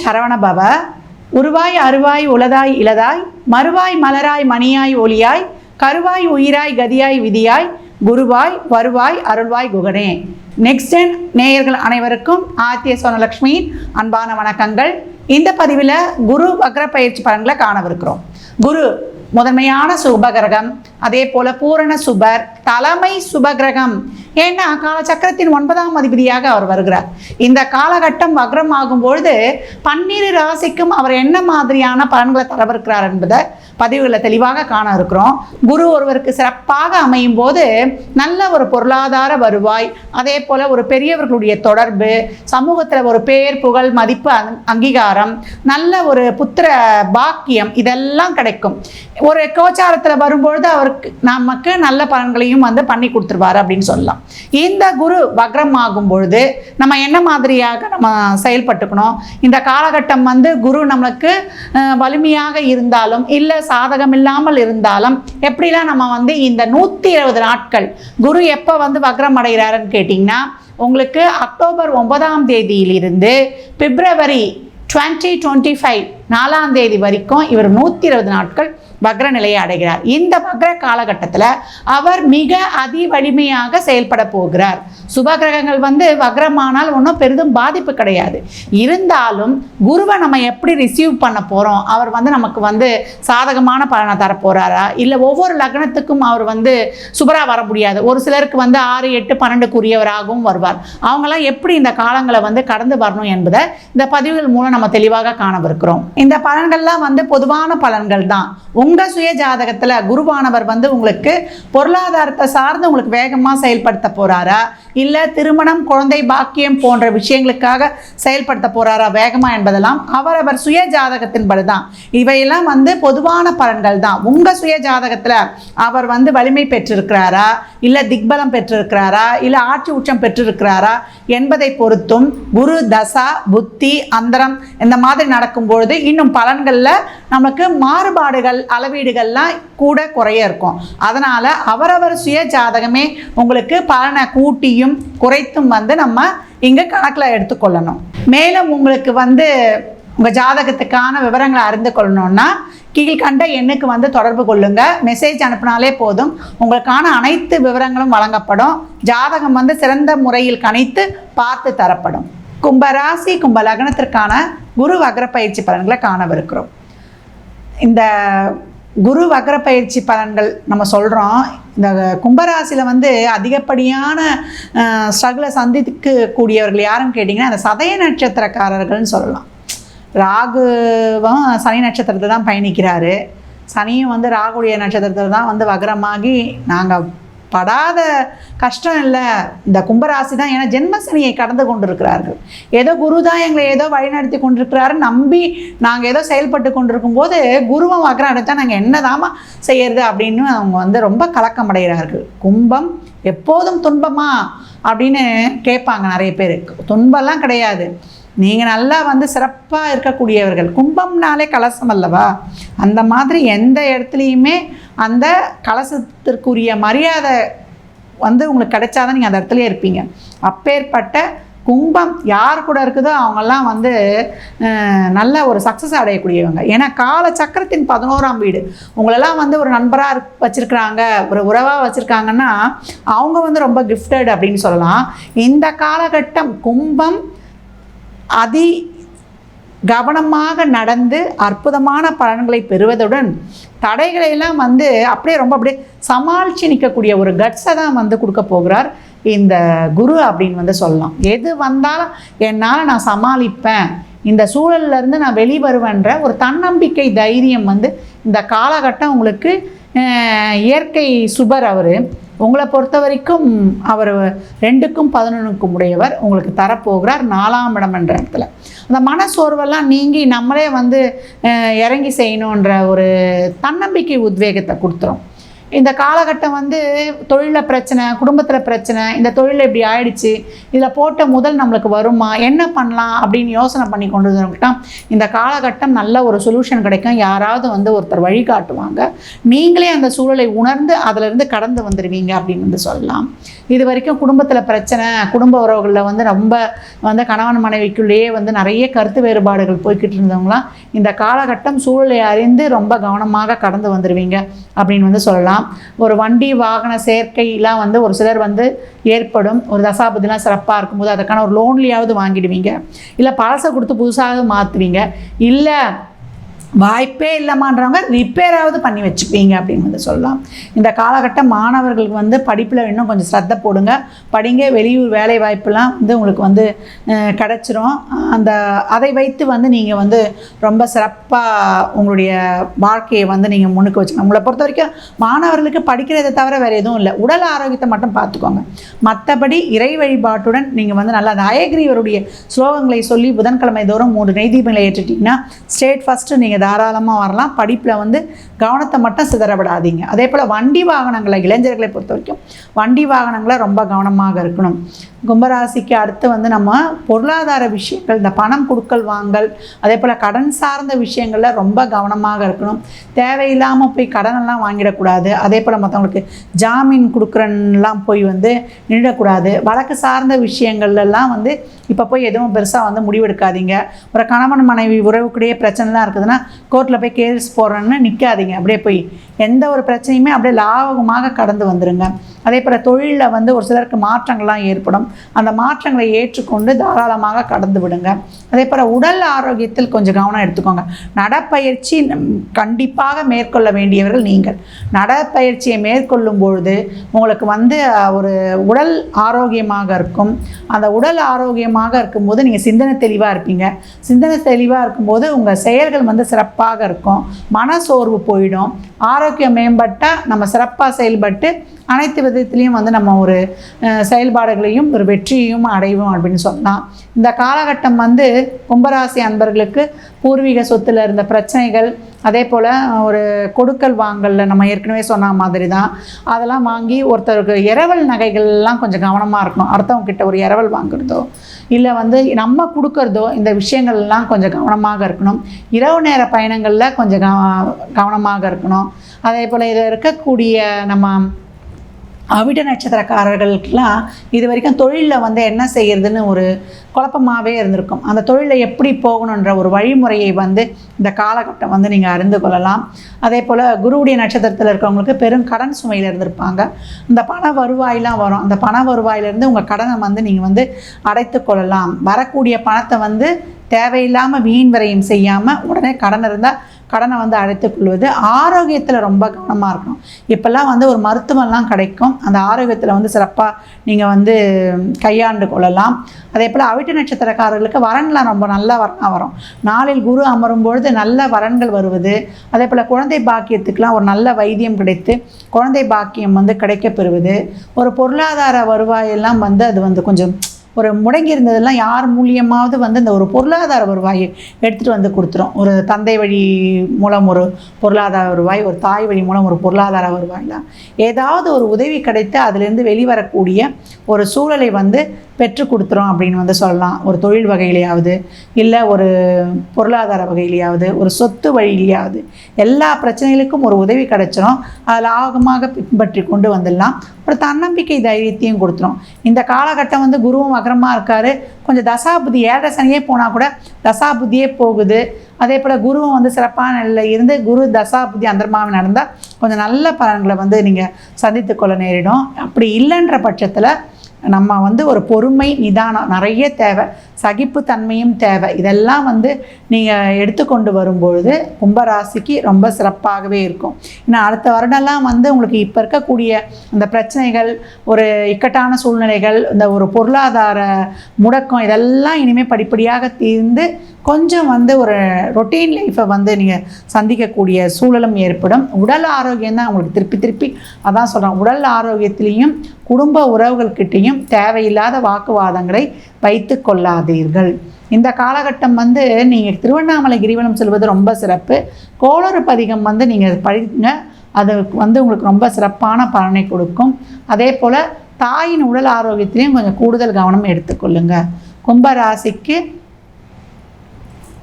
சரவண பவ. உருவாய் அருவாய் உளதாய் இளதாய் மறுவாய் மலராய் மணியாய் ஒளியாய் கருவாய் உயிராய் கதியாய் விதியாய் குருவாய் வருவாய் அருள்வாய் குகனே. நெக்ஸ்ட் நேயர்கள் அனைவருக்கும் ஆத்திய சோனலக்ஷ்மியின் அன்பான வணக்கங்கள். இந்த பதிவில் குரு வக்ர பயிற்சி பலன்களை காணவிருக்கிறோம். குரு முதன்மையான சுபகிரகம், அதே போல பூரண சுபர், தலைமை சுபகிரகம். ஏன்னா காலச்சக்கரத்தின் 9ஆம் அதிபதியாக அவர் வருகிறார். இந்த காலகட்டம் வக்ரம் ஆகும் பொழுது 12 ராசிக்கும் அவர் என்ன மாதிரியான பலன்களை தரவிருக்கிறார் என்பதை பதிவுகளை தெளிவாக காண இருக்கிறோம். குரு ஒருவருக்கு சிறப்பாக அமையும் போது நல்ல ஒரு பொருளாதார வருவாய், அதே போல ஒரு பெரியவர்களுடைய தொடர்பு, சமூகத்தில் ஒரு பேர் புகழ் மதிப்பு அங்கீகாரம், நல்ல ஒரு புத்திர பாக்கியம், இதெல்லாம் கிடைக்கும். ஒரு கோச்சாரத்தில் வரும்பொழுது அவருக்கு நமக்கு நல்ல பலன்களையும் பண்ணி கொடுத்துருவார் அப்படின்னு சொல்லலாம். இந்த குரு வக்ரம் ஆகும் பொழுது நம்ம என்ன மாதிரியாக நம்ம செயல்பட்டுக்கணும், இந்த காலகட்டம் குரு நம்மளுக்கு வலிமையாக இருந்தாலும் இல்லை சாதகம் இல்லாமல் இருந்தாலும் எப்படிலாம் நம்ம இந்த 120 நாட்கள் குரு எப்போ வக்ரம் அடைகிறாருன்னு கேட்டிங்கன்னா, உங்களுக்கு அக்டோபர் 9ஆம் தேதியிலிருந்து பிப்ரவரி 2025 4ஆம் தேதி வரைக்கும் இவர் 120 நாட்கள் வக்ர நிலையை அடைகிறார். இந்த வக்ர காலகட்டத்தில் அவர் மிக அதி வலிமையாக செயல்பட போகிறார். சுபகிரகங்கள் வக்ரமானால் ஒன்றும் பெரிதும் பாதிப்பு கிடையாது. இருந்தாலும் குருவை நம்ம எப்படி ரிசீவ் பண்ண போகிறோம், அவர் நமக்கு சாதகமான பலனை தரப்போகிறாரா, இல்லை ஒவ்வொரு லக்னத்துக்கும் அவர் சுபராக வர முடியாது. ஒரு சிலருக்கு 6, 8, 12க்குரியவராகவும் வருவார். அவங்களாம் எப்படி இந்த காலங்களை கடந்து வரணும் என்பதை இந்த பதிவுகள் மூலம் நம்ம தெளிவாக காணவிருக்கிறோம். இந்த பலன்கள்லாம் பொதுவான பலன்கள் தான். உங்கள் சுய ஜாதகத்தில் குருவானவர் உங்களுக்கு பொருளாதாரத்தை சார்ந்து உங்களுக்கு வேகமாக செயல்படுத்த போகிறாரா, இல்லை திருமணம் குழந்தை பாக்கியம் போன்ற விஷயங்களுக்காக செயல்படுத்த போகிறாரா வேகமாக என்பதெல்லாம் அவரவர் சுய ஜாதகத்தின்படி தான். இவையெல்லாம் பொதுவான பலன்கள் தான். உங்கள் சுய ஜாதகத்தில் அவர் வலிமை பெற்றிருக்கிறாரா, இல்லை திக்பலம் பெற்றிருக்கிறாரா, இல்லை ஆட்சி உச்சம் பெற்றிருக்கிறாரா என்பதை பொறுத்தும் குரு தசா புத்தி அந்தரம் இந்த மாதிரி நடக்கும்பொழுது இன்னும் பலன்களில் நமக்கு மாறுபாடுகள் அளவீடுகள்லாம் கூட குறைய இருக்கும். அதனால் அவரவர் சுய ஜாதகமே உங்களுக்கு பலனை கூட்டியும் குறைத்தும் நம்ம இங்கே கணக்கில் எடுத்துக்கொள்ளணும். மேலும் உங்களுக்கு உங்கள் ஜாதகத்துக்கான விவரங்களை அறிந்து கொள்ளணும்னா கீழ்கண்ட எண்ணுக்கு தொடர்பு கொள்ளுங்க. மெசேஜ் அனுப்பினாலே போதும், உங்களுக்கான அனைத்து விவரங்களும் வழங்கப்படும். ஜாதகம் சிறந்த முறையில் கணித்து பார்த்து தரப்படும். கும்பராசி கும்ப லக்னத்திற்கான குரு வக்ர பயிற்சி பலன்களை காணவிருக்கிறோம். இந்த குரு வக்ர பயிற்சி பலன்கள் நம்ம சொல்கிறோம். இந்த கும்பராசியில் அதிகப்படியான ஸ்ட்ரகிளை சந்திக்கக்கூடியவர்கள் யாருன்னு கேட்டிங்கன்னா அந்த சதய நட்சத்திரக்காரர்கள்னு சொல்லலாம். ராகுவும் சனி நட்சத்திரத்தை தான் பயணிக்கிறாரு. சனியும் ராகுடைய நட்சத்திரத்தில் தான் வக்ரமாகி நாங்கள் படாத கஷ்டம் இல்லை. இந்த கும்பராசி தான், ஏன்னா ஜென்மசனியை கடந்து கொண்டிருக்கிறார்கள். ஏதோ குரு தான் எங்களை ஏதோ வழிநடத்தி கொண்டிருக்கிறாரு நம்பி நாங்கள் ஏதோ செயல்பட்டு கொண்டிருக்கும் போது குருவம் வக்ரம் அடைச்சா நாங்கள் என்னதாமா செய்யறது அப்படின்னு அவங்க ரொம்ப கலக்கம் அடைகிறார்கள். கும்பம் எப்போதும் துன்பமா அப்படின்னு கேட்பாங்க நிறைய பேர். துன்பம்லாம் கிடையாது, நீங்கள் நல்லா சிறப்பாக இருக்கக்கூடியவர்கள். கும்பம்னாலே கலசம் அல்லவா, அந்த மாதிரி எந்த இடத்துலையுமே அந்த கலசத்திற்குரிய மரியாதை உங்களுக்கு கிடைச்சாதான் நீங்கள் அந்த இடத்துலையே இருப்பீங்க. அப்பேற்பட்ட கும்பம் யார் கூட இருக்குதோ அவங்கெல்லாம் நல்ல ஒரு சக்ஸஸ் அடையக்கூடியவங்க. ஏன்னா கால சக்கரத்தின் 11ஆம் வீடு உங்களெல்லாம் ஒரு நண்பராக வச்சுருக்கிறாங்க, ஒரு உறவாக வச்சுருக்காங்கன்னா அவங்க ரொம்ப கிஃப்டட் அப்படின்னு சொல்லலாம். இந்த காலகட்டம் கும்பம் அதி கவனமாக நடந்து அற்புதமான பலன்களை பெறுவதுடன் தடைகளையெல்லாம் அப்படியே அப்படியே சமாளித்து நிற்கக்கூடிய ஒரு கட்ஸை தான் கொடுக்க போகிறார் இந்த குரு அப்படின்னு சொல்லலாம். எது வந்தாலும் என்னால் நான் சமாளிப்பேன், இந்த சூழல்லேருந்து நான் வெளிவருவேன்ற ஒரு தன்னம்பிக்கை தைரியம் இந்த காலகட்டம் உங்களுக்கு இயற்கை சுபர். அவர் உங்களை பொறுத்த வரைக்கும் அவர் 2க்கும் 11க்கும் உடையவர். உங்களுக்கு தரப்போகிறார் 4ஆம் இடம் என்ற இடத்துல. அந்த மனசோர்வெல்லாம் நீங்கி நம்மளே இறங்கி செய்யணுன்ற ஒரு தன்னம்பிக்கை உத்வேகத்தை கொடுத்துரும். இந்த காலகட்டம் வந்து தொழிலில் பிரச்சனை, குடும்பத்தில் பிரச்சனை, இந்த தொழிலில் இப்படி ஆயிடுச்சு, இதில் போட்ட முதல் நம்மளுக்கு வருமா, என்ன பண்ணலாம் அப்படின்னு யோசனை பண்ணி கொண்டு வந்துட்டால் இந்த காலகட்டம் நல்ல ஒரு சொல்யூஷன் கிடைக்கும். யாராவது வந்து ஒருத்தர் வழிகாட்டுவாங்க, நீங்களே அந்த சூழலை உணர்ந்து அதிலிருந்து கடந்து வந்துடுவீங்க அப்படின்னு வந்து சொல்லலாம். இது வரைக்கும் குடும்பத்தில் பிரச்சனை, குடும்ப உறவுகளில் வந்து ரொம்ப வந்து கணவன் மனைவிக்குள்ளேயே வந்து நிறைய கருத்து வேறுபாடுகள் போய்கிட்டு இருந்தவங்களாம் இந்த காலகட்டம் சூழலை அறிந்து ரொம்ப கவனமாக கடந்து வந்துடுவீங்க அப்படின்னு வந்து சொல்லலாம். ஒரு வண்டி வாகன சேர்க்கையெல்லாம் வந்து ஒரு சிலர் வந்து ஏற்படும். ஒரு தசாபதிலாம் சிறப்பாக இருக்கும்போது அதுக்கான ஒரு லோன்லியாவது வாங்கிடுவீங்க, இல்லை பழசை கொடுத்து புதுசாக மாற்றுவீங்க, இல்லை வாய்ப்பே இல்லைமான்றவங்க ரிப்பேராவது பண்ணி வச்சுப்பீங்க அப்படின்னு வந்து சொல்லலாம். இந்த காலகட்டம் மாணவர்களுக்கு வந்து படிப்பில் இன்னும் கொஞ்சம் ஸ்ரத்த போடுங்க, படிங்க. வெளியூர் வேலை வாய்ப்புலாம் வந்து உங்களுக்கு வந்து கிடச்சிரும். அதை வைத்து வந்து நீங்கள் வந்து ரொம்ப சிறப்பாக உங்களுடைய வாழ்க்கையை வந்து நீங்கள் முன்னுக்கு வச்சுக்கணும். உங்களை பொறுத்த வரைக்கும் மாணவர்களுக்கு படிக்கிறதை தவிர வேறு எதுவும் இல்லை, உடல் ஆரோக்கியத்தை மட்டும் பார்த்துக்கோங்க. மற்றபடி இறை வழிபாட்டுடன் நீங்கள் வந்து நல்லா அந்த அயக்ரீவருடைய ஸ்லோகங்களை சொல்லி புதன்கிழமை தோறும் 3 நெய்தீபங்களை ஏற்றிட்டிங்கன்னா ஸ்டேட் ஃபஸ்ட்டு நீங்கள் தாராளமாக வரலாம். படிப்பில் வந்து கவனத்தை மட்டும் சிதறவிடாதீங்க. அதே போல் வண்டி வாகனங்களை, இளைஞர்களை பொறுத்த வரைக்கும் வண்டி வாகனங்களை ரொம்ப கவனமாக இருக்கணும். கும்பராசிக்கு அடுத்து வந்து நம்ம பொருளாதார விஷயங்கள், இந்த பணம் கொடுக்கல் வாங்கல், அதே போல் கடன் சார்ந்த விஷயங்களில் ரொம்ப கவனமாக இருக்கணும். தேவையில்லாமல் போய் கடனெல்லாம் வாங்கிடக்கூடாது. அதே போல் மற்றவங்களுக்கு ஜாமீன் கொடுக்குறன்னெலாம் போய் வந்து நின்றுடக்கூடாது. வழக்கு சார்ந்த விஷயங்கள்லாம் வந்து இப்போ போய் எதுவும் பெருசாக வந்து முடிவெடுக்காதீங்க. ஒரு கணவன் மனைவி உறவுக்குடைய பிரச்சனைலாம் இருக்குதுன்னா கோர்ட்டில் போய் கேஸ் போடுறேன்னு நிற்காதீங்க. அப்படியே போய் எந்த ஒரு பிரச்சனையுமே அப்படியே லாபகமாக கடந்து வந்துடுங்க. அதே போல் தொழிலில் வந்து ஒரு சிலருக்கு மாற்றங்கள்லாம் ஏற்படும். அந்த மாற்றங்களை ஏற்றுக்கொண்டு தாராளமாக கடந்து விடுங்க. அதே போல் உடல் ஆரோக்கியத்தில் கொஞ்சம் கவனம் எடுத்துக்கோங்க. நடப்பயிற்சி கண்டிப்பாக மேற்கொள்ள வேண்டியவர்கள் நீங்கள். நடப்பயிற்சியை மேற்கொள்ளும் பொழுது உங்களுக்கு வந்து ஒரு உடல் ஆரோக்கியமாக இருக்கும். அந்த உடல் ஆரோக்கியமாக இருக்கும்போது நீங்கள் சிந்தனை தெளிவாக இருப்பீங்க. சிந்தனை தெளிவாக இருக்கும்போது உங்கள் செயல்கள் வந்து சிறப்பாக இருக்கும். மன சோர்வு போயிடும். ஆரோக்கியம் மேம்பட்டால் நம்ம சிறப்பாக செயல்பட்டு அனைத்து விதத்துலேயும் வந்து நம்ம ஒரு செயல்பாடுகளையும் ஒரு வெற்றியையும் அடைவோம் அப்படின்னு சொல்லலாம். இந்த காலகட்டம் வந்து கும்பராசி அன்பர்களுக்கு பூர்வீக சொத்தில் இருந்த பிரச்சனைகள், அதே போல் ஒரு கொடுக்கல் வாங்கலில் நம்ம ஏற்கனவே சொன்ன மாதிரி தான், அதெல்லாம் வாங்கி ஒருத்தருக்கு இரவல் நகைகள்லாம் கொஞ்சம் கவனமாக இருக்கணும். அடுத்தவங்க கிட்ட ஒரு இரவல் வாங்குறதோ இல்லை வந்து நம்ம கொடுக்கறதோ இந்த விஷயங்கள்லாம் கொஞ்சம் கவனமாக இருக்கணும். இரவு நேர பயணங்களில் கொஞ்சம் கவனமாக இருக்கணும். அதே போல் இதில் இருக்கக்கூடிய நம்ம அவிட்ட நட்சத்திரக்காரர்களுக்கெல்லாம் இது வரைக்கும் தொழிலில் வந்து என்ன செய்கிறதுன்னு ஒரு குழப்பமாகவே இருந்திருக்கும். அந்த தொழிலை எப்படி போகணுன்ற ஒரு வழிமுறையை வந்து இந்த காலகட்டம் வந்து நீங்கள் அறிந்து கொள்ளலாம். அதே போல் குருவுடைய நட்சத்திரத்தில் இருக்கிறவங்களுக்கு பெரும் கடன் சுமையில் இருந்திருப்பாங்க. இந்த பண வருவாயெலாம் வரும். அந்த பண வருவாயிலேருந்து உங்கள் கடனை வந்து நீங்கள் வந்து அடைத்து கொள்ளலாம். வரக்கூடிய பணத்தை வந்து தேவையில்லாமல் வீண் விரயம் செய்யாமல் உடனே கடன் இருந்தால் கடனை வந்து அழைத்துக் கொள்வது. ஆரோக்கியத்தில் ரொம்ப கவனமாக இருக்கணும். இப்போல்லாம் வந்து ஒரு மருத்துவம்லாம் கிடைக்கும். அந்த ஆரோக்கியத்தில் வந்து சிறப்பாக நீங்கள் வந்து கையாண்டு கொள்ளலாம். அதே போல் அவிட்ட நட்சத்திரக்காரர்களுக்கு வரன்லாம் ரொம்ப நல்ல வரனாக வரும். நாளில் குரு அமரும் பொழுது நல்ல வரன்கள் வருவது. அதே போல் குழந்தை பாக்கியத்துக்கெலாம் ஒரு நல்ல வைத்தியம் கிடைத்து குழந்தை பாக்கியம் வந்து கிடைக்கப்பெறுவது. ஒரு பொருளாதார வருவாயெல்லாம் வந்து அது வந்து கொஞ்சம் ஒரு முடங்கி இருந்ததெல்லாம் யார் மூலியமாவது வந்து இந்த ஒரு பொருளாதார வருவாயை எடுத்துகிட்டு வந்து கொடுத்துரும். ஒரு தந்தை வழி மூலம் ஒரு பொருளாதார வருவாய், ஒரு தாய் வழி மூலம் ஒரு பொருளாதார வருவாய்லாம் ஏதாவது ஒரு உதவி கிடைத்து அதிலேருந்து வெளிவரக்கூடிய ஒரு சூழலை வந்து பெற்று கொடுத்துரும் அப்படின்னு வந்து சொல்லலாம். ஒரு தொழில் வகையிலையாவது இல்லை ஒரு பொருளாதார வகையிலையாவது ஒரு சொத்து வழியிலையாவது எல்லா பிரச்சனைகளுக்கும் ஒரு உதவி கிடைச்சிடும். அதில் ஆகமாக பின்பற்றி கொண்டு வந்துடலாம். ஒரு தன்னம்பிக்கை தைரியத்தையும் கொடுத்துரும். இந்த காலகட்டம் வந்து குருவும் வக்ரமாக இருக்கார். கொஞ்சம் தசாபுத்தி 7 சனியே போனால் கூட தசாபுத்தியே போகுது. அதே போல் குருவும் வந்து சிறப்பான நிலையில் இருந்து குரு தசாபுத்தி அந்தர்மாவில் நடந்தால் கொஞ்சம் நல்ல பலன்களை வந்து நீங்கள் சந்தித்து கொள்ள நேரிடும். அப்படி இல்லைன்ற பட்சத்தில் நம்ம வந்து ஒரு பொறுமை, நிதானம் நிறைய தேவை, சகிப்புத்தன்மையும் தேவை. இதெல்லாம் வந்து நீங்கள் எடுத்துக்கொண்டு வரும்பொழுது கும்பராசிக்கு ரொம்ப சிறப்பாகவே இருக்கும். ஏன்னா அடுத்த வருடம்லாம் வந்து உங்களுக்கு இப்போ இருக்கக்கூடிய அந்த பிரச்சனைகள், ஒரு இக்கட்டான சூழ்நிலைகள், இந்த ஒரு பொருளாதார முடக்கம் இதெல்லாம் இனிமேல் படிப்படியாக தீர்ந்து கொஞ்சம் வந்து ஒரு ரொட்டீன் லைஃப்பை வந்து நீங்கள் சந்திக்கக்கூடிய சூழலும் ஏற்படும். உடல் ஆரோக்கியம் தான் உங்களுக்கு திருப்பி அதான் சொல்கிறேன். உடல் ஆரோக்கியத்திலையும் குடும்ப உறவுகள்கிட்டையும் தேவையில்லாத வாக்குவாதங்களை வைத்து கொள்ளாதீர்கள். இந்த காலகட்டம் வந்து நீங்கள் திருவண்ணாமலை கிரிவலம் செல்வது ரொம்ப சிறப்பு. கோளறு பதிகம் வந்து நீங்கள் படிங்க. அது வந்து உங்களுக்கு ரொம்ப சிறப்பான பலனை கொடுக்கும். அதே போல் தாயின் உடல் ஆரோக்கியத்திலையும் கொஞ்சம் கூடுதல் கவனம் எடுத்துக்கொள்ளுங்க. கும்பராசிக்கு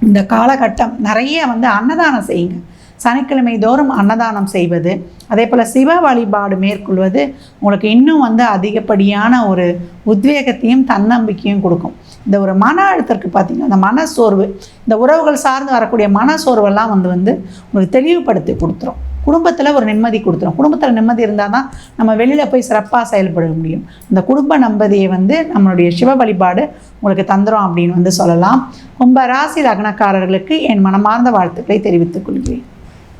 இந்த காலகட்டம் நிறைய வந்து அன்னதானம் செய்யுங்க. சனிக்கிழமை தோறும் அன்னதானம் செய்வது, அதே போல் சிவ வழிபாடு மேற்கொள்வது உங்களுக்கு இன்னும் வந்து அதிகப்படியான ஒரு உத்வேகத்தையும் தன்னம்பிக்கையும் கொடுக்கும். இந்த ஒரு மன அழுத்தத்துக்கு பார்த்திங்கன்னா, அந்த மனசோர்வு, இந்த உறவுகள் சார்ந்து வரக்கூடிய மனசோர்வெல்லாம் வந்து உங்களுக்கு தெளிவுபடுத்தி கொடுத்துரும். குடும்பத்தில் ஒரு நிம்மதி கொடுத்துரும். குடும்பத்தில் நிம்மதி இருந்தால் தான் நம்ம வெளியில் போய் சிறப்பாக செயல்பட முடியும். இந்த குடும்ப நம்பதியை வந்து நம்மளுடைய சிவ வழிபாடு உங்களுக்கு தந்துடும் அப்படின்னு வந்து சொல்லலாம். கும்ப ராசி லக்னக்காரர்களுக்கு என் மனமார்ந்த வாழ்த்துக்களை தெரிவித்துக் கொள்கிறேன்.